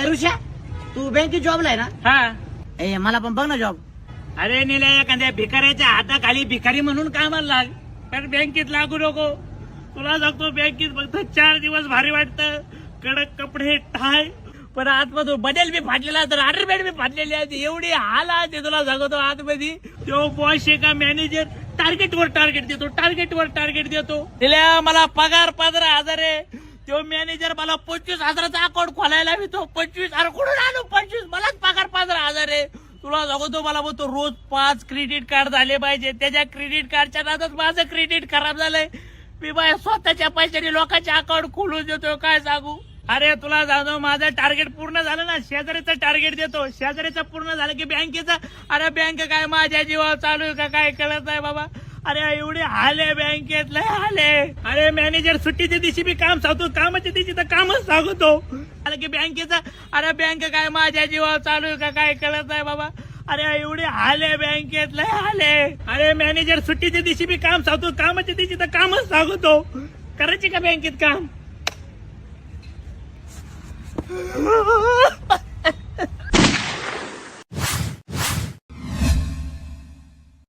ऋषा तू बँकेत जॉबला आहे ना? हा. मला पण बघ ना जॉब. अरे निल्या एखाद्या भिकाऱ्याच्या हाताखाली भिकारी म्हणून कामाला लाग. कारण बँकेत लागू नको. तुला सांगतो बँकेत फक्त 4 दिवस भारी वाटतं. कडक कपडे टाय पण आतमधून बदल बी फाटलेला तर अंडरबेड बी फाटलेली आहे. एवढी हाल आहे ते तुला सांगतो आतमध्ये. तो बॉस आहे का मॅनेजर टार्गेटवर टार्गेट देतो. तिला मला पगार 15,000 आहे. तो मॅनेजर मला 25,000चा अकाउंट खोलायला हवी. 25,000 कुठून आणू? 25 मलाच पगार 15,000 आहे. तुला सांगतो मला बोलतो रोज 5 क्रेडिट कार्ड झाले पाहिजे. त्याच्या क्रेडिट कार्डच्या नादात माझं क्रेडिट खराब झालंय. मी माझ्या स्वतःच्या पैशाने लोकांचे अकाउंट खोलून देतो. काय सांगू? अरे तुला जाणव माझं टार्गेट पूर्ण झालं ना शेजारीचं टार्गेट देतो. शेजारीचं पूर्ण झालं की बँकेचं. अरे बँक काय माझ्या जीवावर चालू आहे का काय कळत नाही बाबा. अरे एवढे हाल आहे बँकेत लय हाल आहे. अरे मॅनेजर सुट्टीच्या दिवशी बी काम सांगतो कामाच्या दिवशी तर कामच सांगतो. आलं की बँकेचा. अरे बँक काय माझ्या जीवावर चालू आहे का काय कळत नाही बाबा. अरे एवढे हाल आहे बँकेत लय हाल आहे. अरे मॅनेजर सुट्टीच्या दिवशी बी काम सांगतो कामाच्या दिवशी तर कामच सांगतो. करायची का बँकेत काम?